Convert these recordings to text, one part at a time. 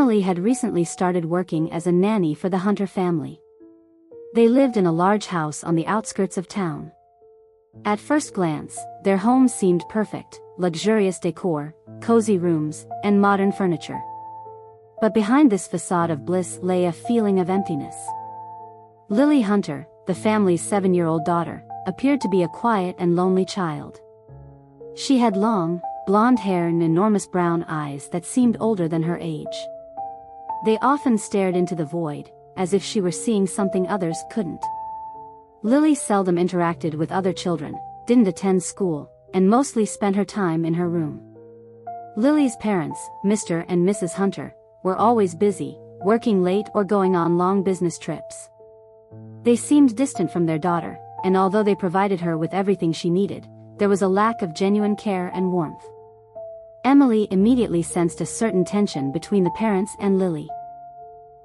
Emily had recently started working as a nanny for the Hunter family. They lived in a large house on the outskirts of town. At first glance, their home seemed perfect, luxurious decor, cozy rooms, and modern furniture. But behind this facade of bliss lay a feeling of emptiness. Lily Hunter, the family's 7-year-old daughter, appeared to be a quiet and lonely child. She had long, blonde hair and enormous brown eyes that seemed older than her age. They often stared into the void, as if she were seeing something others couldn't. Lily seldom interacted with other children, didn't attend school, and mostly spent her time in her room. Lily's parents, Mr. and Mrs. Hunter, were always busy, working late or going on long business trips. They seemed distant from their daughter, and although they provided her with everything she needed, there was a lack of genuine care and warmth. Emily immediately sensed a certain tension between the parents and Lily.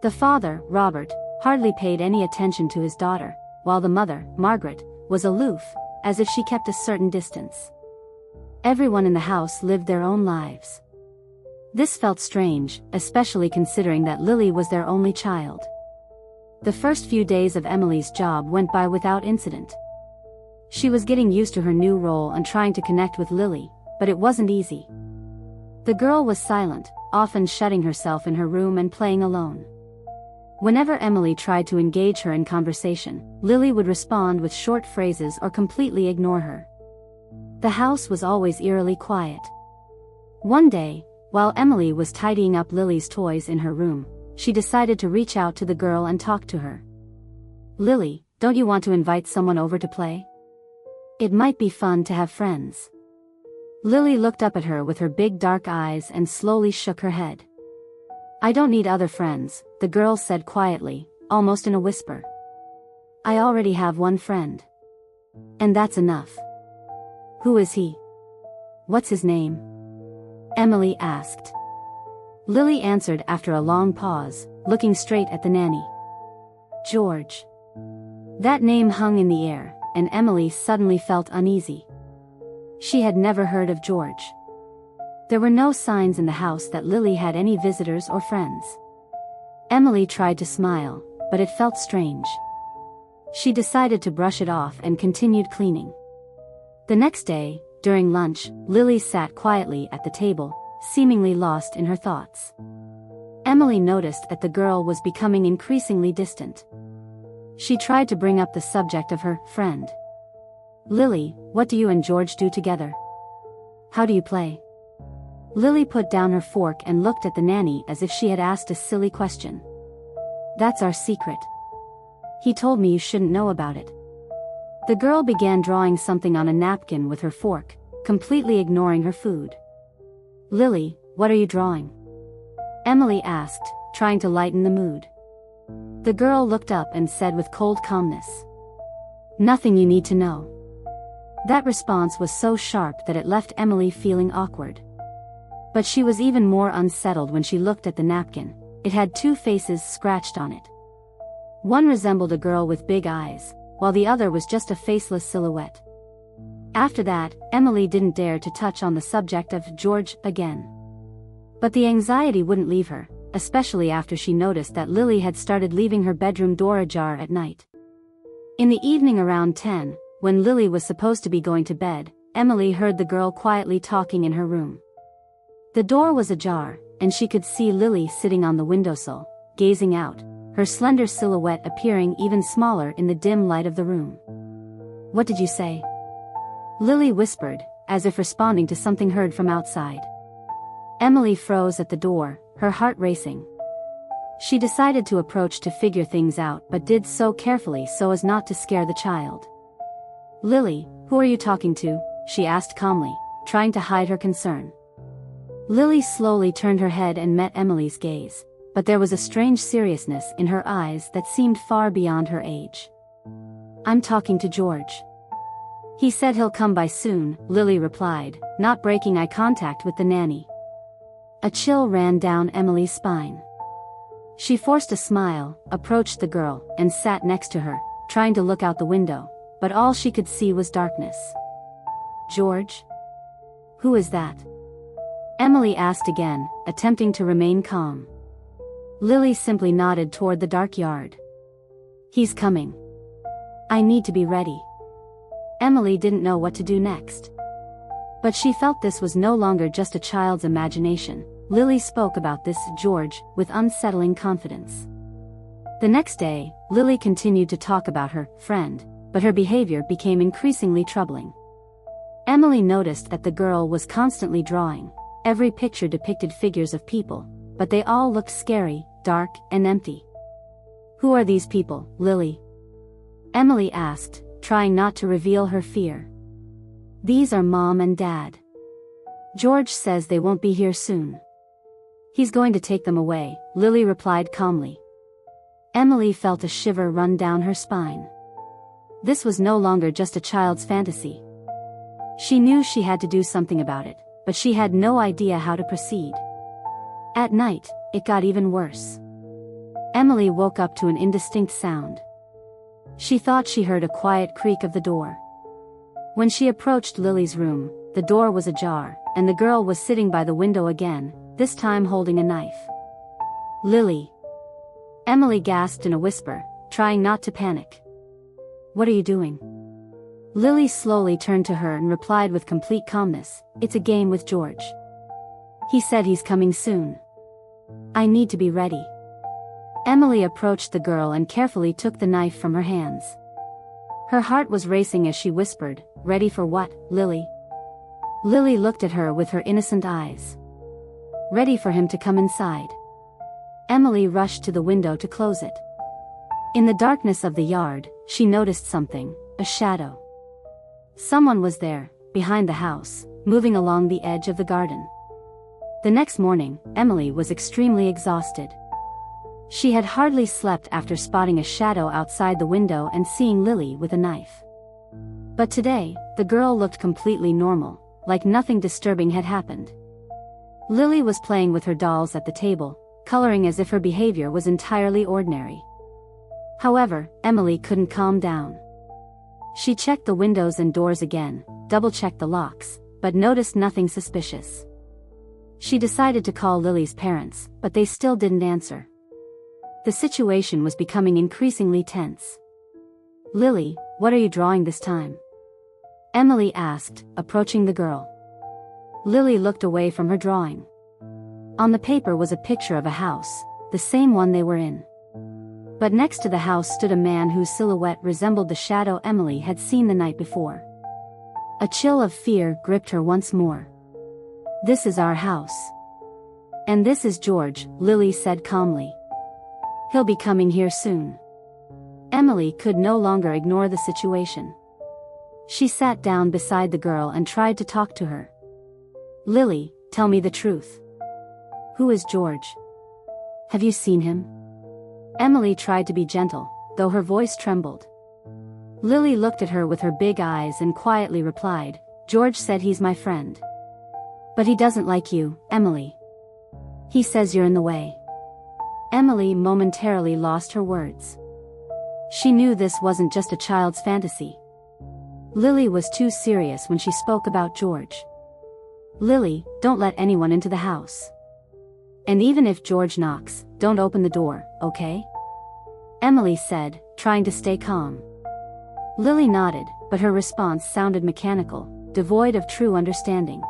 The father, Robert, hardly paid any attention to his daughter, while the mother, Margaret, was aloof, as if she kept a certain distance. Everyone in the house lived their own lives. This felt strange, especially considering that Lily was their only child. The first few days of Emily's job went by without incident. She was getting used to her new role and trying to connect with Lily, but it wasn't easy. The girl was silent, often shutting herself in her room and playing alone. Whenever Emily tried to engage her in conversation, Lily would respond with short phrases or completely ignore her. The house was always eerily quiet. One day, while Emily was tidying up Lily's toys in her room, she decided to reach out to the girl and talk to her. "Lily, don't you want to invite someone over to play? It might be fun to have friends." Lily looked up at her with her big dark eyes and slowly shook her head. "I don't need other friends," the girl said quietly, almost in a whisper. "I already have one friend. And that's enough." "Who is he? What's his name?" Emily asked. Lily answered after a long pause, looking straight at the nanny. "George." That name hung in the air, and Emily suddenly felt uneasy. She had never heard of George. There were no signs in the house that Lily had any visitors or friends. Emily tried to smile, but it felt strange. She decided to brush it off and continued cleaning. The next day, during lunch, Lily sat quietly at the table, seemingly lost in her thoughts. Emily noticed that the girl was becoming increasingly distant. She tried to bring up the subject of her friend. "Lily, what do you and George do together? How do you play?" Lily put down her fork and looked at the nanny as if she had asked a silly question. "That's our secret. He told me you shouldn't know about it." The girl began drawing something on a napkin with her fork, completely ignoring her food. "Lily, what are you drawing?" Emily asked, trying to lighten the mood. The girl looked up and said with cold calmness, "Nothing you need to know." That response was so sharp that it left Emily feeling awkward. But she was even more unsettled when she looked at the napkin. It had 2 faces scratched on it. One resembled a girl with big eyes, while the other was just a faceless silhouette. After that, Emily didn't dare to touch on the subject of George again. But the anxiety wouldn't leave her, especially after she noticed that Lily had started leaving her bedroom door ajar at night. In the evening around 10, when Lily was supposed to be going to bed, Emily heard the girl quietly talking in her room. The door was ajar, and she could see Lily sitting on the windowsill, gazing out, her slender silhouette appearing even smaller in the dim light of the room. "What did you say?" Lily whispered, as if responding to something heard from outside. Emily froze at the door, her heart racing. She decided to approach to figure things out but did so carefully so as not to scare the child. "Lily, who are you talking to?" she asked calmly, trying to hide her concern. Lily slowly turned her head and met Emily's gaze, but there was a strange seriousness in her eyes that seemed far beyond her age. "I'm talking to George. He said he'll come by soon," Lily replied, not breaking eye contact with the nanny. A chill ran down Emily's spine. She forced a smile, approached the girl, and sat next to her, trying to look out the window, but all she could see was darkness. "George? Who is that?" Emily asked again, attempting to remain calm. Lily simply nodded toward the dark yard. He's coming. I need to be ready. Emily didn't know what to do next. But she felt this was no longer just a child's imagination. Lily spoke about this to George with unsettling confidence. The next day, Lily continued to talk about her friend, but her behavior became increasingly troubling. Emily noticed that the girl was constantly drawing. Every picture depicted figures of people, but they all looked scary, dark, and empty. Who are these people, Lily? Emily asked, trying not to reveal her fear. These are Mom and Dad. George says they won't be here soon. He's going to take them away, Lily replied calmly. Emily felt a shiver run down her spine. This was no longer just a child's fantasy. She knew she had to do something about it, but she had no idea how to proceed. At night, it got even worse. Emily woke up to an indistinct sound. She thought she heard a quiet creak of the door. When she approached Lily's room, the door was ajar, and the girl was sitting by the window again, this time holding a knife. Lily. Emily gasped in a whisper, trying not to panic. What are you doing? Lily slowly turned to her and replied with complete calmness, It's a game with George. He said he's coming soon. I need to be ready. Emily approached the girl and carefully took the knife from her hands. Her heart was racing as she whispered, Ready for what, Lily? Lily looked at her with her innocent eyes. Ready for him to come inside. Emily rushed to the window to close it. In the darkness of the yard, she noticed something, a shadow. Someone was there, behind the house, moving along the edge of the garden. The next morning, Emily was extremely exhausted. She had hardly slept after spotting a shadow outside the window and seeing Lily with a knife. But today, the girl looked completely normal, like nothing disturbing had happened. Lily was playing with her dolls at the table, coloring as if her behavior was entirely ordinary. However, Emily couldn't calm down. She checked the windows and doors again, double-checked the locks, but noticed nothing suspicious. She decided to call Lily's parents, but they still didn't answer. The situation was becoming increasingly tense. Lily, what are you drawing this time? Emily asked, approaching the girl. Lily looked away from her drawing. On the paper was a picture of a house, the same one they were in. But next to the house stood a man whose silhouette resembled the shadow Emily had seen the night before. A chill of fear gripped her once more. This is our house. And this is George, Lily said calmly. He'll be coming here soon. Emily could no longer ignore the situation. She sat down beside the girl and tried to talk to her. Lily, tell me the truth. Who is George? Have you seen him? Emily tried to be gentle, though her voice trembled. Lily looked at her with her big eyes and quietly replied, George said he's my friend. But he doesn't like you, Emily. He says you're in the way. Emily momentarily lost her words. She knew this wasn't just a child's fantasy. Lily was too serious when she spoke about George. Lily, don't let anyone into the house. And even if George knocks, don't open the door, okay? Emily said, trying to stay calm. Lily nodded, but her response sounded mechanical, devoid of true understanding.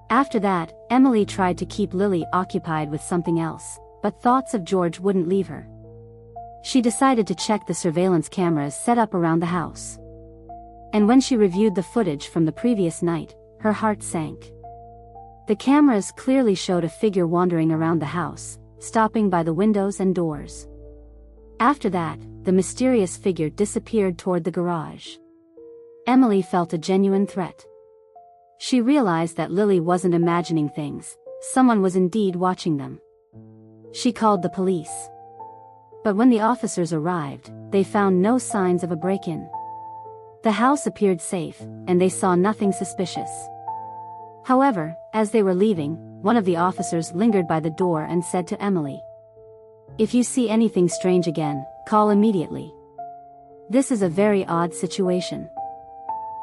After that, Emily tried to keep Lily occupied with something else, but thoughts of George wouldn't leave her. She decided to check the surveillance cameras set up around the house. And when she reviewed the footage from the previous night, her heart sank. The cameras clearly showed a figure wandering around the house, stopping by the windows and doors. After that, the mysterious figure disappeared toward the garage. Emily felt a genuine threat. She realized that Lily wasn't imagining things, someone was indeed watching them. She called the police. But when the officers arrived, they found no signs of a break-in. The house appeared safe, and they saw nothing suspicious. However, as they were leaving, one of the officers lingered by the door and said to Emily, If you see anything strange again, call immediately. This is a very odd situation.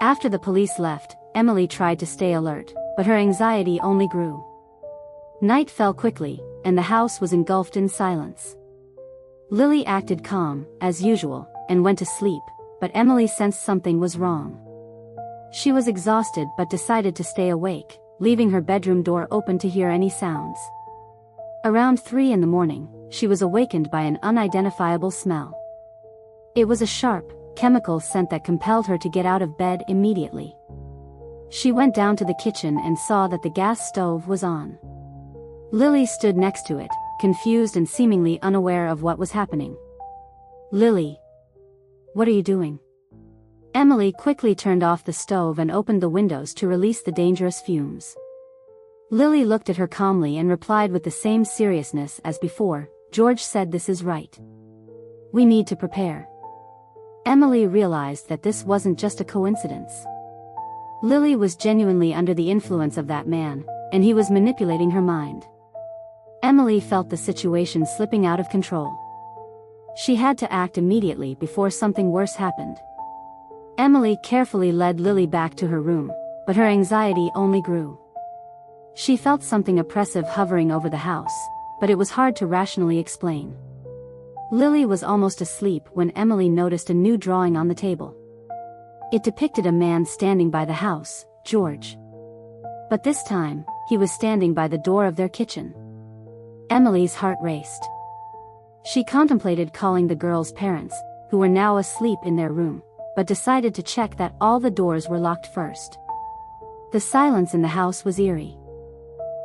After the police left, Emily tried to stay alert, but her anxiety only grew. Night fell quickly, and the house was engulfed in silence. Lily acted calm, as usual, and went to sleep, but Emily sensed something was wrong. She was exhausted but decided to stay awake, leaving her bedroom door open to hear any sounds. Around 3 a.m, she was awakened by an unidentifiable smell. It was a sharp, chemical scent that compelled her to get out of bed immediately. She went down to the kitchen and saw that the gas stove was on. Lily stood next to it, confused and seemingly unaware of what was happening. "Lily, what are you doing?" Emily quickly turned off the stove and opened the windows to release the dangerous fumes. Lily looked at her calmly and replied with the same seriousness as before, "George said this is right. We need to prepare." Emily realized that this wasn't just a coincidence. Lily was genuinely under the influence of that man, and he was manipulating her mind. Emily felt the situation slipping out of control. She had to act immediately before something worse happened. Emily carefully led Lily back to her room, but her anxiety only grew. She felt something oppressive hovering over the house, but it was hard to rationally explain. Lily was almost asleep when Emily noticed a new drawing on the table. It depicted a man standing by the house, George. But this time, he was standing by the door of their kitchen. Emily's heart raced. She contemplated calling the girls' parents, who were now asleep in their room, but decided to check that all the doors were locked first. The silence in the house was eerie.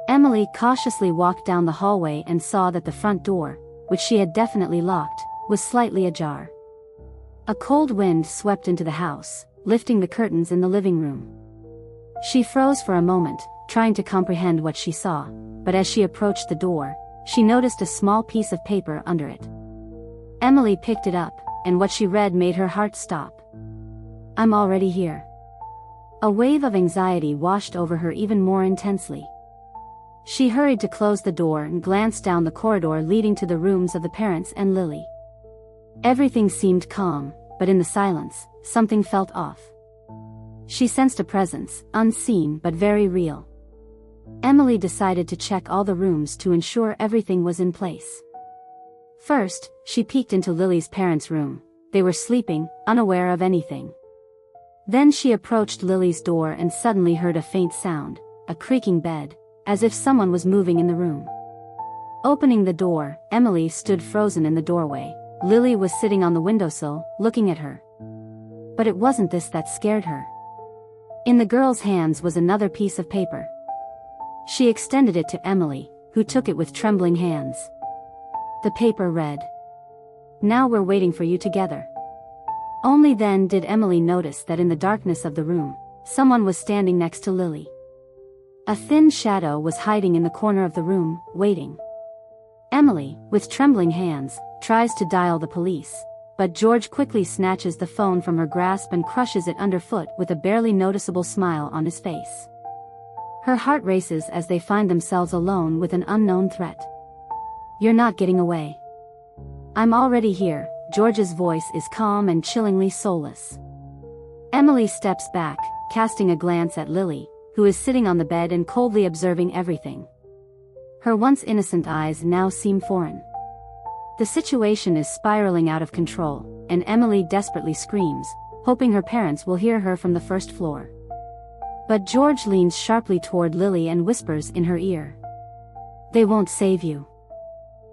Emily cautiously walked down the hallway and saw that the front door, which she had definitely locked, was slightly ajar. A cold wind swept into the house, lifting the curtains in the living room. She froze for a moment, trying to comprehend what she saw, but as she approached the door, she noticed a small piece of paper under it. Emily picked it up, and what she read made her heart stop. "I'm already here." A wave of anxiety washed over her even more intensely. She hurried to close the door and glanced down the corridor leading to the rooms of the parents and Lily. Everything seemed calm, but in the silence, something felt off. She sensed a presence, unseen but very real. Emily decided to check all the rooms to ensure everything was in place. First, she peeked into Lily's parents' room. They were sleeping, unaware of anything. Then she approached Lily's door and suddenly heard a faint sound, a creaking bed, as if someone was moving in the room. Opening the door, Emily stood frozen in the doorway. Lily was sitting on the windowsill, looking at her. But it wasn't this that scared her. In the girl's hands was another piece of paper. She extended it to Emily, who took it with trembling hands. The paper read, "Now we're waiting for you together." Only then did Emily notice that in the darkness of the room, someone was standing next to Lily. A thin shadow was hiding in the corner of the room, waiting. Emily, with trembling hands, tries to dial the police, but George quickly snatches the phone from her grasp and crushes it underfoot with a barely noticeable smile on his face. Her heart races as they find themselves alone with an unknown threat. "You're not getting away. I'm already here." George's voice is calm and chillingly soulless. Emily steps back, casting a glance at Lily, who is sitting on the bed and coldly observing everything. Her once innocent eyes now seem foreign. The situation is spiraling out of control, and Emily desperately screams, hoping her parents will hear her from the first floor. But George leans sharply toward Lily and whispers in her ear, "They won't save you."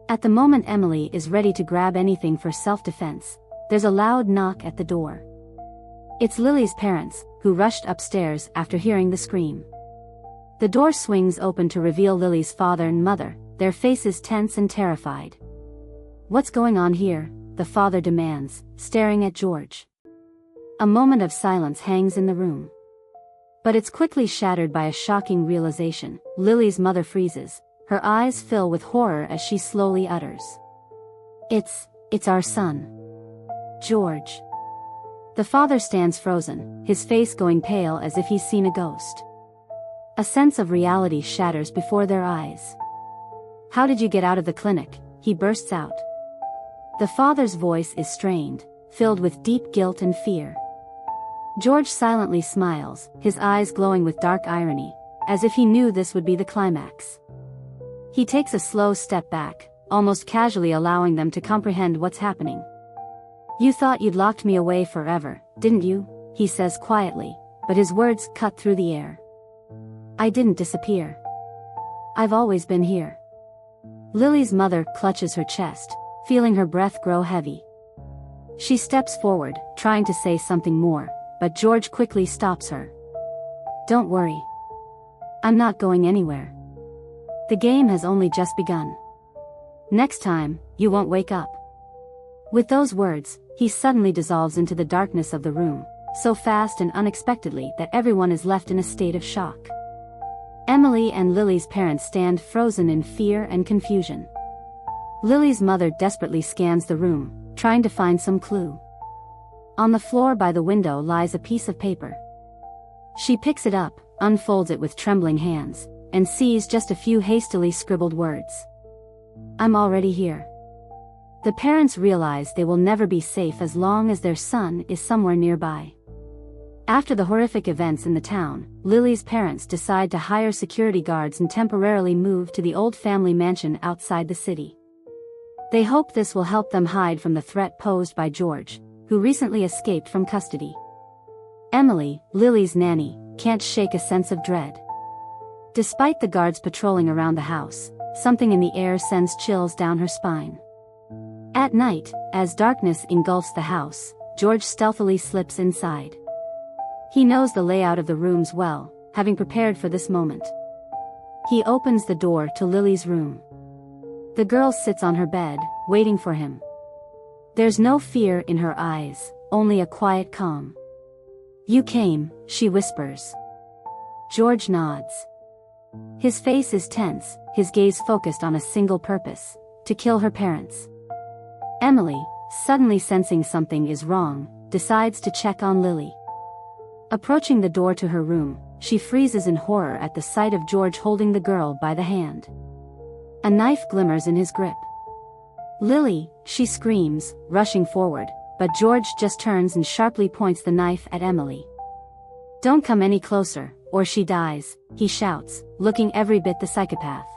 At the moment Emily is ready to grab anything for self-defense, there's a loud knock at the door. It's Lily's parents, who rushed upstairs after hearing the scream. The door swings open to reveal Lily's father and mother, their faces tense and terrified. "What's going on here?" the father demands, staring at George. A moment of silence hangs in the room. But it's quickly shattered by a shocking realization. Lily's mother freezes, her eyes fill with horror as she slowly utters, It's our son. George." The father stands frozen, his face going pale as if he's seen a ghost. A sense of reality shatters before their eyes. "How did you get out of the clinic?" he bursts out. The father's voice is strained, filled with deep guilt and fear. George silently smiles, his eyes glowing with dark irony, as if he knew this would be the climax. He takes a slow step back, almost casually allowing them to comprehend what's happening. "You thought you'd locked me away forever, didn't you?" he says quietly, but his words cut through the air. "I didn't disappear. I've always been here." Lily's mother clutches her chest, feeling her breath grow heavy. She steps forward, trying to say something more, but George quickly stops her. "Don't worry. I'm not going anywhere. The game has only just begun. Next time, you won't wake up." With those words, he suddenly dissolves into the darkness of the room, so fast and unexpectedly that everyone is left in a state of shock. Emily and Lily's parents stand frozen in fear and confusion. Lily's mother desperately scans the room, trying to find some clue. On the floor by the window lies a piece of paper. She picks it up, unfolds it with trembling hands, and sees just a few hastily scribbled words. "I'm already here." The parents realize they will never be safe as long as their son is somewhere nearby. After the horrific events in the town, Lily's parents decide to hire security guards and temporarily move to the old family mansion outside the city. They hope this will help them hide from the threat posed by George, who recently escaped from custody. Emily, Lily's nanny, can't shake a sense of dread. Despite the guards patrolling around the house, something in the air sends chills down her spine. At night, as darkness engulfs the house, George stealthily slips inside. He knows the layout of the rooms well, having prepared for this moment. He opens the door to Lily's room. The girl sits on her bed, waiting for him. There's no fear in her eyes, only a quiet calm. "You came," she whispers. George nods. His face is tense, his gaze focused on a single purpose: to kill her parents. Emily, suddenly sensing something is wrong, decides to check on Lily. Approaching the door to her room, she freezes in horror at the sight of George holding the girl by the hand. A knife glimmers in his grip. "Lily," she screams, rushing forward, but George just turns and sharply points the knife at Emily. "Don't come any closer, or she dies," he shouts, looking every bit the psychopath.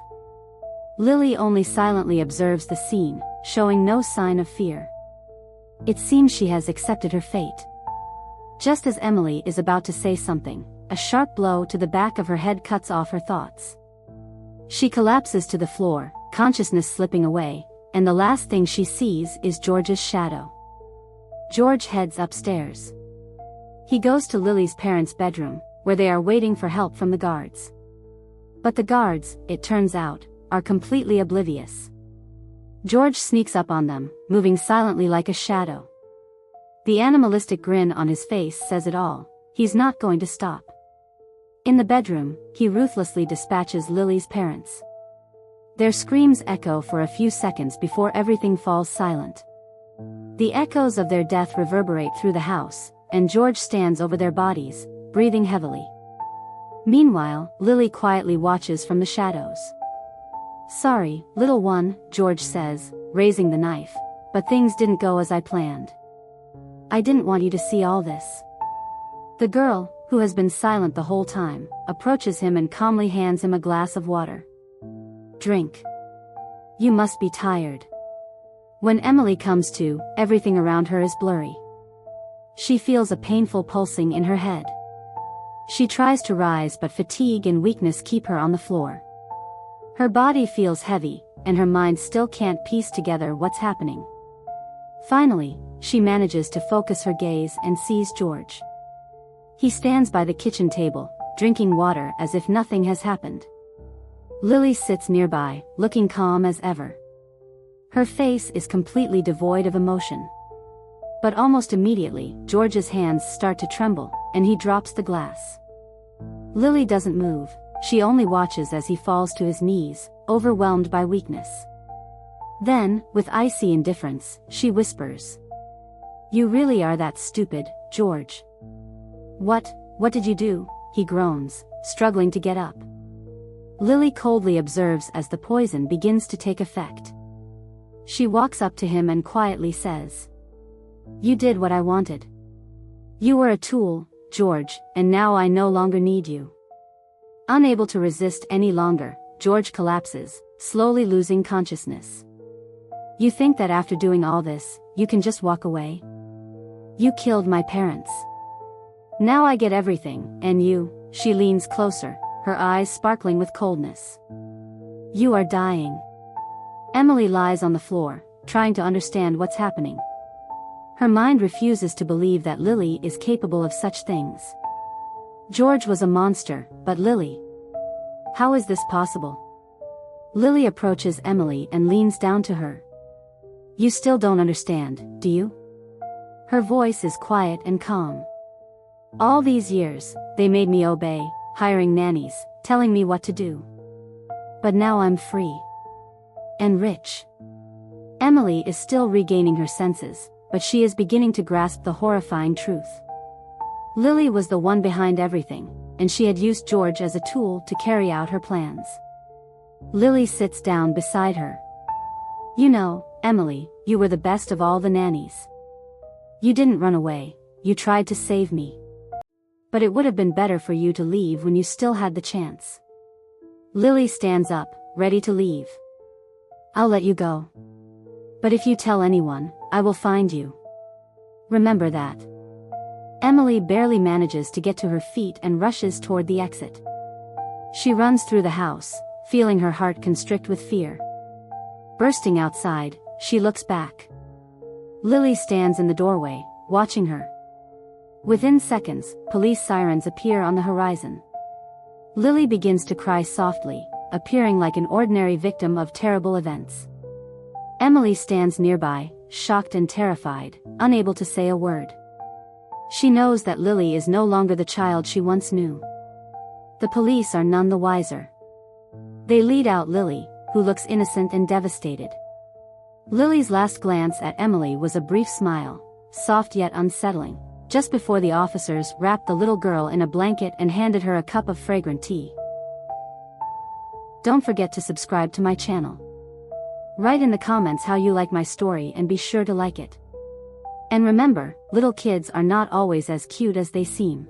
Lily only silently observes the scene, showing no sign of fear. It seems she has accepted her fate. Just as Emily is about to say something, a sharp blow to the back of her head cuts off her thoughts. She collapses to the floor, consciousness slipping away, and the last thing she sees is George's shadow. George heads upstairs. He goes to Lily's parents' bedroom, where they are waiting for help from the guards. But the guards, it turns out, are completely oblivious. George sneaks up on them, moving silently like a shadow. The animalistic grin on his face says it all: he's not going to stop. In the bedroom, he ruthlessly dispatches Lily's parents. Their screams echo for a few seconds before everything falls silent. The echoes of their death reverberate through the house, and George stands over their bodies, breathing heavily. Meanwhile, Lily quietly watches from the shadows. "Sorry, little one," George says, raising the knife, "but things didn't go as I planned. I didn't want you to see all this." The girl, who has been silent the whole time, approaches him and calmly hands him a glass of water. "Drink. You must be tired." When Emily comes to, everything around her is blurry. She feels a painful pulsing in her head. She tries to rise, but fatigue and weakness keep her on the floor. Her body feels heavy, and her mind still can't piece together what's happening. Finally, she manages to focus her gaze and sees George. He stands by the kitchen table, drinking water as if nothing has happened. Lily sits nearby, looking calm as ever. Her face is completely devoid of emotion. But almost immediately, George's hands start to tremble, and he drops the glass. Lily doesn't move, she only watches as he falls to his knees, overwhelmed by weakness. Then, with icy indifference, she whispers, "You really are that stupid, George." What did you do?" he groans, struggling to get up. Lily coldly observes as the poison begins to take effect. She walks up to him and quietly says, "You did what I wanted. You were a tool, George, and now I no longer need you." Unable to resist any longer, George collapses, slowly losing consciousness. You think that after doing all this, you can just walk away? You killed my parents. Now I get everything, and you. She leans closer, her eyes sparkling with coldness. You are dying. Emily lies on the floor, trying to understand what's happening. Her mind refuses to believe that Lily is capable of such things. George was a monster, but Lily? How is this possible? Lily approaches Emily and leans down to her. You still don't understand, do you? Her voice is quiet and calm. All these years, they made me obey, hiring nannies, telling me what to do. But now I'm free. And rich. Emily is still regaining her senses, but she is beginning to grasp the horrifying truth. Lily was the one behind everything, and she had used George as a tool to carry out her plans. Lily sits down beside her. You know, Emily, you were the best of all the nannies. You didn't run away, you tried to save me. But it would have been better for you to leave when you still had the chance. Lily stands up, ready to leave. I'll let you go. But if you tell anyone, I will find you. Remember that. Emily barely manages to get to her feet and rushes toward the exit. She runs through the house, feeling her heart constrict with fear. Bursting outside, she looks back. Lily stands in the doorway, watching her. Within seconds, police sirens appear on the horizon. Lily begins to cry softly, appearing like an ordinary victim of terrible events. Emily stands nearby, shocked and terrified, unable to say a word. She knows that Lily is no longer the child she once knew. The police are none the wiser. They lead out Lily, who looks innocent and devastated. Lily's last glance at Emily was a brief smile, soft yet unsettling, just before the officers wrapped the little girl in a blanket and handed her a cup of fragrant tea. Don't forget to subscribe to my channel. Write in the comments how you like my story and be sure to like it. And remember, little kids are not always as cute as they seem.